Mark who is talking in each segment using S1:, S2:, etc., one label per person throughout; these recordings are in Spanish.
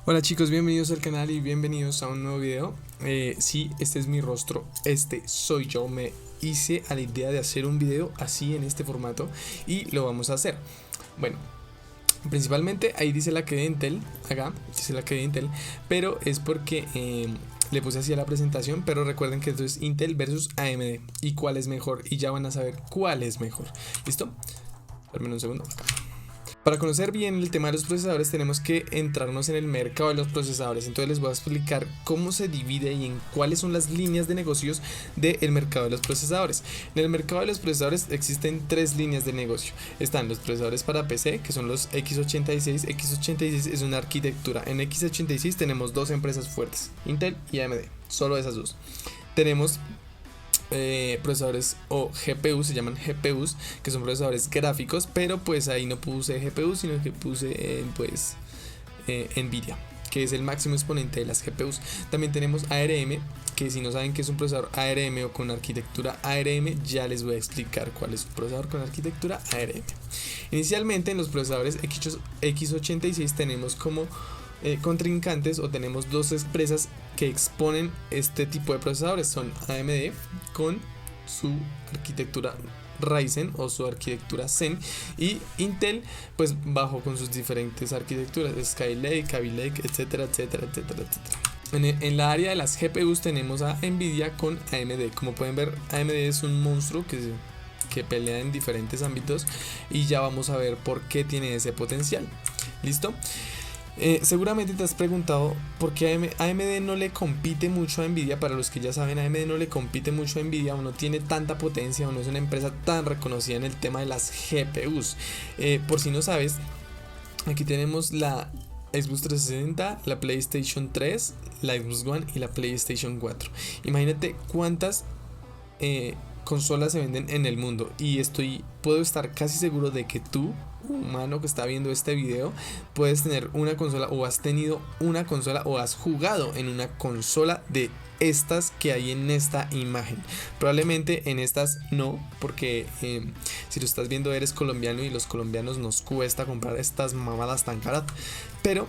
S1: Hola chicos, bienvenidos al canal y bienvenidos a un nuevo video. Sí, este es mi rostro, este soy yo. Me hice a la idea de hacer un video así en este formato y lo vamos a hacer. Bueno, principalmente ahí dice la que de Intel, acá dice la que de Intel, pero es porque le puse así a la presentación. Pero recuerden que esto es Intel versus AMD y cuál es mejor, y ya van a saber cuál es mejor. ¿Listo? Espérame un segundo acá. Para conocer bien el tema de los procesadores tenemos que entrarnos en el mercado de los procesadores. Entonces les voy a explicar cómo se divide y en cuáles son las líneas de negocios del mercado de los procesadores. En el mercado de los procesadores existen tres líneas de negocio. Están los procesadores para PC, que son los x86. x86 es una arquitectura. En x86 tenemos dos empresas fuertes, Intel y AMD, solo esas dos. Tenemos procesadores o GPUs, se llaman GPUs, que son procesadores gráficos, pero pues ahí no puse GPU, sino que puse Nvidia, que es el máximo exponente de las GPUs. También tenemos ARM, que si no saben qué es un procesador ARM o con arquitectura ARM, ya les voy a explicar cuál es un procesador con arquitectura ARM. Inicialmente en los procesadores x86 tenemos como contrincantes, o tenemos dos empresas que exponen este tipo de procesadores. Son AMD con su arquitectura Ryzen o su arquitectura Zen, y Intel pues bajo con sus diferentes arquitecturas, Skylake, Kaby Lake, etcétera, etcétera, etcétera, etcétera. En la área de las GPUs tenemos a Nvidia con AMD. Como pueden ver, AMD es un monstruo que pelea en diferentes ámbitos, y ya vamos a ver por qué tiene ese potencial. ¿Listo? Seguramente te has preguntado por qué AMD no le compite mucho a Nvidia. Para los que ya saben, AMD no le compite mucho a Nvidia, o no tiene tanta potencia, o no es una empresa tan reconocida en el tema de las GPUs. Por si no sabes, aquí tenemos la Xbox 360, la PlayStation 3, la Xbox One y la PlayStation 4. Imagínate cuántas consolas se venden en el mundo, y puedo estar casi seguro de que tú, humano que está viendo este video, puedes tener una consola, o has tenido una consola, o has jugado en una consola de estas que hay en esta imagen. Probablemente en estas no, porque si lo estás viendo eres colombiano, y los colombianos nos cuesta comprar estas mamadas tan caras, pero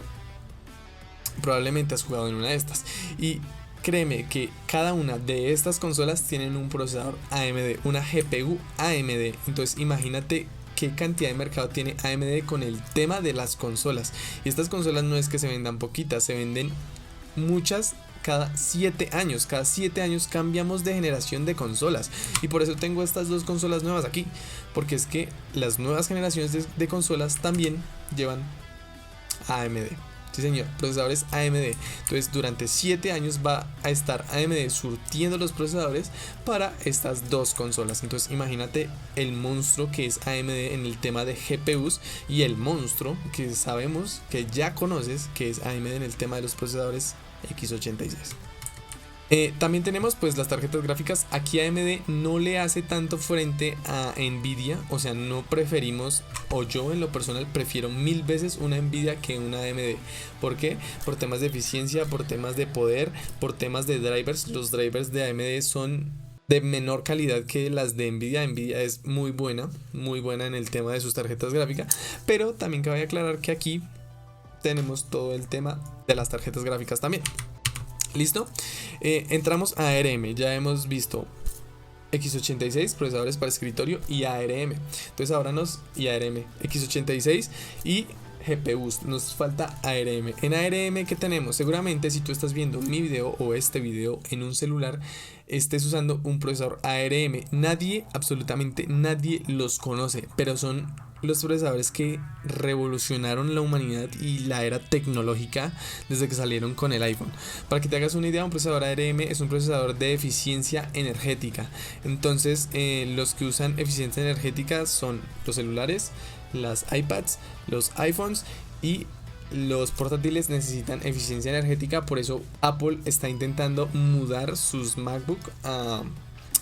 S1: probablemente has jugado en una de estas. Y créeme que cada una de estas consolas tienen un procesador AMD, una GPU AMD. Entonces imagínate qué cantidad de mercado tiene AMD con el tema de las consolas. Y estas consolas no es que se vendan poquitas, se venden muchas cada 7 años. Cada 7 años cambiamos de generación de consolas. Y por eso tengo estas dos consolas nuevas aquí, porque es que las nuevas generaciones de consolas también llevan AMD. Sí señor, procesadores AMD. Entonces durante 7 años va a estar AMD surtiendo los procesadores para estas dos consolas. Entonces imagínate el monstruo que es AMD en el tema de GPUs, y el monstruo que sabemos, que ya conoces, que es AMD en el tema de los procesadores x86. También tenemos pues las tarjetas gráficas. Aquí AMD no le hace tanto frente a Nvidia, o sea, no preferimos, o yo en lo personal prefiero 1000 veces una Nvidia que una AMD. ¿Por qué? Por temas de eficiencia, por temas de poder, por temas de drivers. Los drivers de AMD son de menor calidad que las de Nvidia. Nvidia es muy buena en el tema de sus tarjetas gráficas, pero también cabe aclarar que aquí tenemos todo el tema de las tarjetas gráficas también. ¿Listo? Entramos a ARM. Ya hemos visto x86, procesadores para escritorio, y ARM. Entonces ahora y ARM, x86 y GPUs. Nos falta ARM. En ARM, ¿qué tenemos? Seguramente si tú estás viendo mi video o este video en un celular, estés usando un procesador ARM. Nadie, absolutamente nadie los conoce, pero son los procesadores que revolucionaron la humanidad y la era tecnológica desde que salieron con el iPhone. Para que te hagas una idea, un procesador ARM es un procesador de eficiencia energética. Entonces los que usan eficiencia energética son los celulares, las iPads, los iPhones, y los portátiles necesitan eficiencia energética. Por eso Apple está intentando mudar sus MacBook a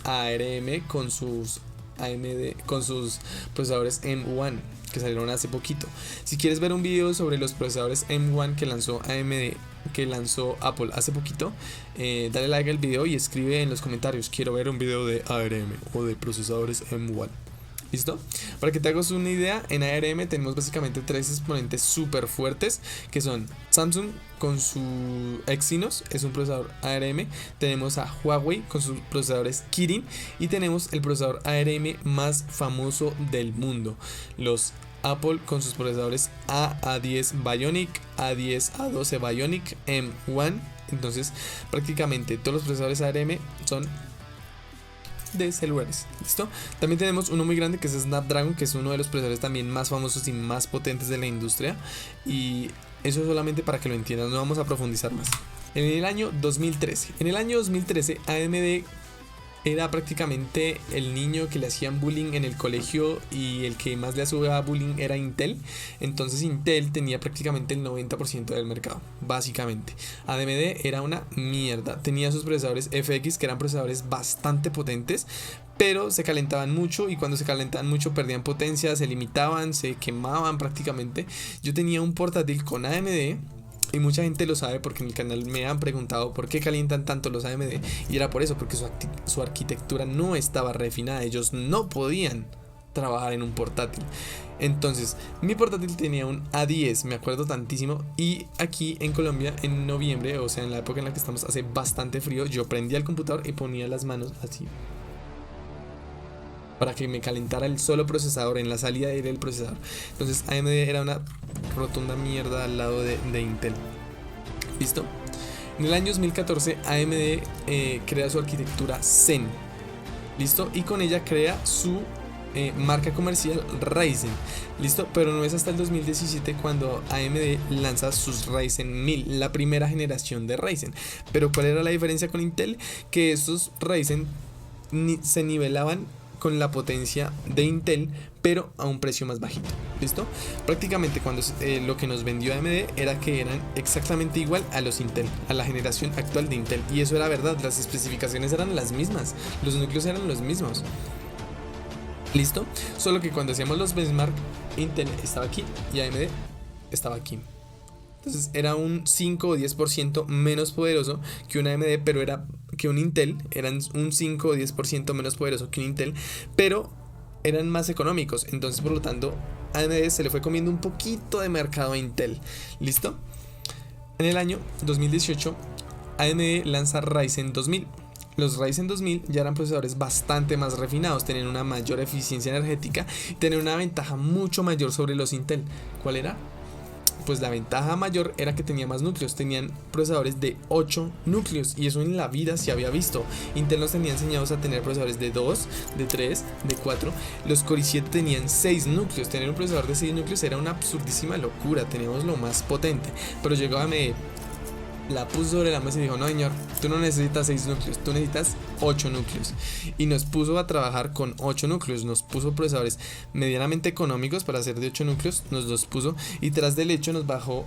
S1: ARM con sus AMD, con sus procesadores M1 que salieron hace poquito. Si quieres ver un video sobre los procesadores M1 que lanzó AMD, que lanzó Apple hace poquito, dale like al video y escribe en los comentarios: quiero ver un video de ARM o de procesadores M1. ¿Listo? Para que te hagas una idea, en ARM tenemos básicamente tres exponentes súper fuertes, que son Samsung con su Exynos, es un procesador ARM, tenemos a Huawei con sus procesadores Kirin y tenemos el procesador ARM más famoso del mundo, los Apple con sus procesadores A10 Bionic, A10, A12 Bionic, M1. Entonces prácticamente todos los procesadores ARM son de celulares. ¿Listo? También tenemos uno muy grande que es Snapdragon, que es uno de los procesadores también más famosos y más potentes de la industria, y eso solamente para que lo entiendan, no vamos a profundizar más. En el año 2013 AMD era prácticamente el niño que le hacían bullying en el colegio, y el que más le hacía bullying era Intel. Entonces Intel tenía prácticamente el 90% del mercado, básicamente. AMD era una mierda, tenía sus procesadores FX, que eran procesadores bastante potentes, pero se calentaban mucho, y cuando se calentaban mucho perdían potencia, se limitaban, se quemaban prácticamente. Yo tenía un portátil con AMD, y mucha gente lo sabe porque en el canal me han preguntado por qué calientan tanto los AMD, y era por eso, porque su arquitectura no estaba refinada, ellos no podían trabajar en un portátil. Entonces mi portátil tenía un A10, me acuerdo tantísimo, y aquí en Colombia en noviembre, o sea en la época en la que estamos, hace bastante frío, yo prendía el computador y ponía las manos así para que me calentara el solo procesador, en la salida de aire del procesador. Entonces AMD era una rotunda mierda al lado de Intel. ¿Listo? En el año 2014 AMD crea su arquitectura Zen. ¿Listo? Y con ella crea su marca comercial Ryzen. ¿Listo? Pero no es hasta el 2017 cuando AMD lanza sus Ryzen 1000, la primera generación de Ryzen. Pero ¿cuál era la diferencia con Intel? Que estos Ryzen se nivelaban con la potencia de Intel, pero a un precio más bajito. ¿Listo? Prácticamente cuando lo que nos vendió AMD era que eran exactamente igual a los Intel, a la generación actual de Intel, y eso era verdad, las especificaciones eran las mismas, los núcleos eran los mismos. ¿Listo? Solo que cuando hacíamos los benchmark, Intel estaba aquí y AMD estaba aquí. Entonces era un 5 o 10% menos poderoso que un AMD, pero era que un Intel, eran un 5 o 10% menos poderoso que un Intel, pero eran más económicos. Entonces, por lo tanto, AMD se le fue comiendo un poquito de mercado a Intel. ¿Listo? En el año 2018, AMD lanza Ryzen 2000. Los Ryzen 2000 ya eran procesadores bastante más refinados, tenían una mayor eficiencia energética y tenían una ventaja mucho mayor sobre los Intel. ¿Cuál era? Pues la ventaja mayor era que tenía más núcleos, tenían procesadores de 8 núcleos, y eso en la vida se había visto. Intel nos tenía enseñados a tener procesadores de 2, de 3, de 4. Los Core i7 tenían 6 núcleos, tener un procesador de 6 núcleos era una absurdísima locura, teníamos lo más potente. Pero llegó AMD, la puso sobre la mesa y dijo: no señor, tú no necesitas 6 núcleos, tú necesitas 8 núcleos. Y nos puso a trabajar con 8 núcleos, nos puso procesadores medianamente económicos para hacer de 8 núcleos, nos los puso, y tras del hecho nos bajó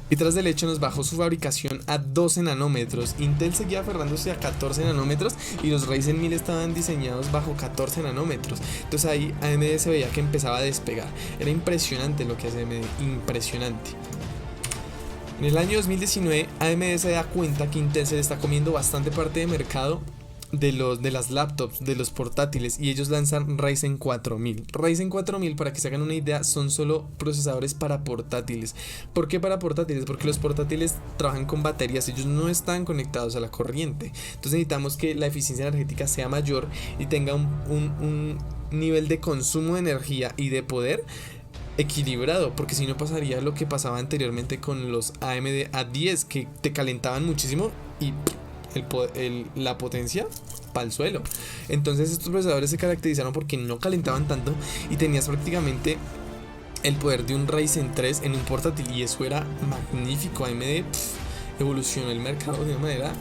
S1: su fabricación a 12 nanómetros. Intel seguía aferrándose a 14 nanómetros y los Ryzen 1000 estaban diseñados bajo 14 nanómetros. Entonces ahí AMD se veía que empezaba a despegar. Era impresionante lo que hace AMD, impresionante. En el año 2019 AMD se da cuenta que Intel se le está comiendo bastante parte de mercado de las laptops, de los portátiles, y ellos lanzan Ryzen 4000. Ryzen 4000, para que se hagan una idea, son solo procesadores para portátiles. ¿Por qué para portátiles? Porque los portátiles trabajan con baterías, ellos no están conectados a la corriente. Entonces necesitamos que la eficiencia energética sea mayor y tenga un nivel de consumo de energía y de poder equilibrado, porque si no pasaría lo que pasaba anteriormente con los AMD A10, que te calentaban muchísimo y la potencia para el suelo. Entonces estos procesadores se caracterizaron porque no calentaban tanto y tenías prácticamente el poder de un Ryzen 3 en un portátil, y eso era magnífico. AMD evolucionó el mercado de una manera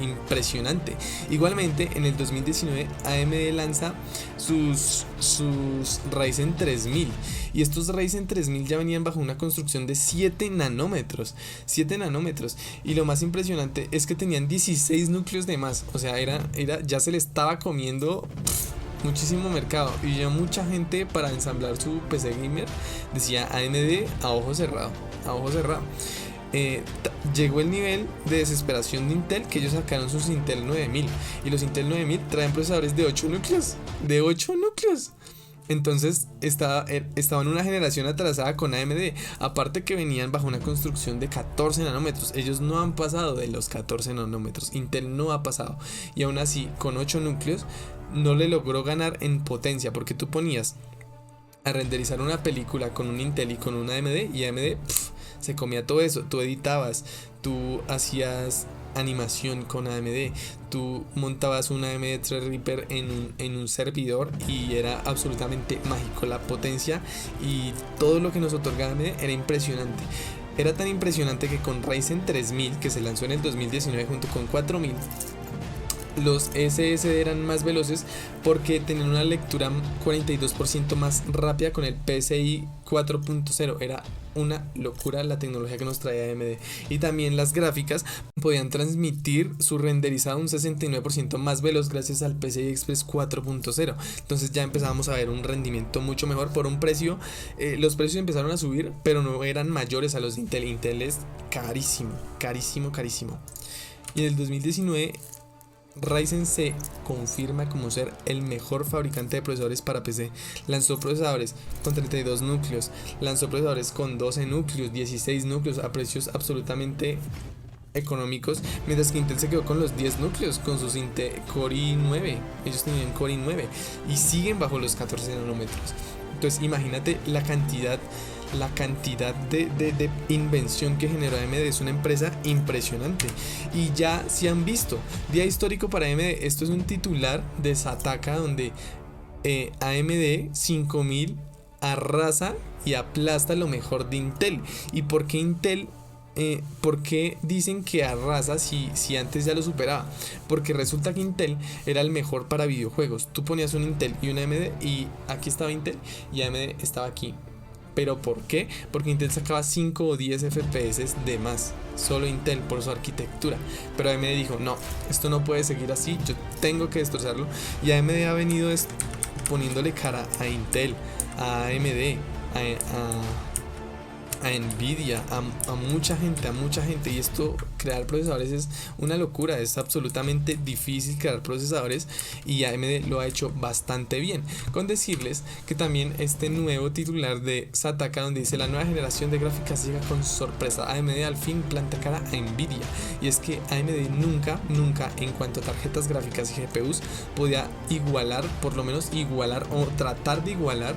S1: impresionante. Igualmente en el 2019 AMD lanza sus Ryzen 3000, y estos Ryzen 3000 ya venían bajo una construcción de 7 nanómetros, y lo más impresionante es que tenían 16 núcleos de más. O sea, ya se le estaba comiendo muchísimo mercado, y ya mucha gente, para ensamblar su PC gamer, decía AMD a ojo cerrado. Llegó el nivel de desesperación de Intel que ellos sacaron sus Intel 9000, y los Intel 9000 traen procesadores de 8 núcleos, Entonces estaban una generación atrasada con AMD. Aparte que venían bajo una construcción de 14 nanómetros. Ellos no han pasado de los 14 nanómetros. Intel no ha pasado. Y aún así, con 8 núcleos, no le logró ganar en potencia. Porque tú ponías a renderizar una película con un Intel y con una AMD. Y AMD se comía todo eso. Tú editabas, tú hacías animación con AMD, tú montabas una AMD Threadripper en un servidor y era absolutamente mágico. La potencia y todo lo que nos otorgaba AMD era impresionante. Era tan impresionante que con Ryzen 3000, que se lanzó en el 2019 junto con 4000, los SSD eran más veloces porque tenían una lectura 42% más rápida con el PCI 4.0. Era una locura la tecnología que nos traía AMD. Y también las gráficas podían transmitir su renderizado un 69% más veloz gracias al PCI Express 4.0. Entonces ya empezábamos a ver un rendimiento mucho mejor por un precio. Los precios empezaron a subir, pero no eran mayores a los de Intel. Intel es carísimo, carísimo, carísimo. Y en el 2019 Ryzen se confirma como ser el mejor fabricante de procesadores para PC. Lanzó procesadores con 32 núcleos, lanzó procesadores con 12 núcleos, 16 núcleos a precios absolutamente económicos, mientras que Intel se quedó con los 10 núcleos, con sus Intel Core i9. Ellos tenían Core i9 y siguen bajo los 14 nanómetros. Entonces imagínate la cantidad de invención que generó AMD. Es una empresa impresionante. Y ya se han visto. Día histórico para AMD. Esto es un titular de Sataka donde AMD 5000 arrasa y aplasta lo mejor de Intel. ¿Y por qué Intel? ¿Por qué dicen que arrasa si antes ya lo superaba? Porque resulta que Intel era el mejor para videojuegos. Tú ponías un Intel y una AMD y aquí estaba Intel y AMD estaba aquí. ¿Pero por qué? Porque Intel sacaba 5 o 10 FPS de más. Solo Intel por su arquitectura. Pero AMD dijo, no, esto no puede seguir así, yo tengo que destrozarlo. Y AMD ha venido poniéndole cara a Intel, a AMD, a Nvidia, a mucha gente. Y esto, crear procesadores es una locura. Es absolutamente difícil crear procesadores y AMD lo ha hecho bastante bien. Con decirles que también este nuevo titular de Sataka, donde dice: la nueva generación de gráficas llega con sorpresa, AMD al fin planta cara a Nvidia. Y es que AMD nunca en cuanto a tarjetas gráficas y GPUs podía igualar, por lo menos igualar o tratar de igualar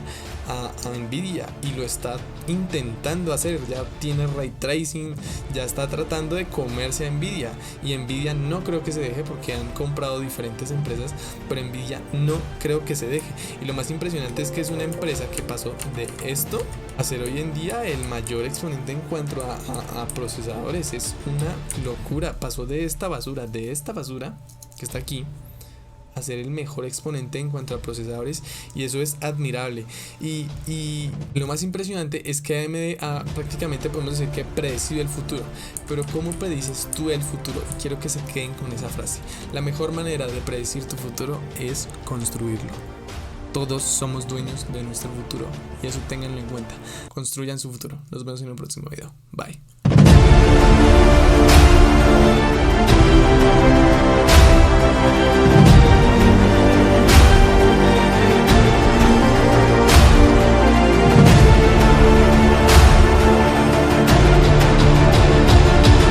S1: a Nvidia, y lo está intentando hacer. Ya tiene ray tracing, ya está tratando de comerse a Nvidia, y Nvidia no creo que se deje, porque han comprado diferentes empresas, pero Nvidia no creo que se deje. Y lo más impresionante es que es una empresa que pasó de esto a ser hoy en día el mayor exponente en cuanto a procesadores. Es una locura. Pasó de esta basura que está aquí a ser el mejor exponente en cuanto a procesadores, y eso es admirable. Y lo más impresionante es que AMD prácticamente podemos decir que predecido el futuro. Pero ¿cómo predices tú el futuro? Y quiero que se queden con esa frase: la mejor manera de predecir tu futuro es construirlo. Todos somos dueños de nuestro futuro, y eso ténganlo en cuenta. Construyan su futuro. Nos vemos en un próximo video. Bye.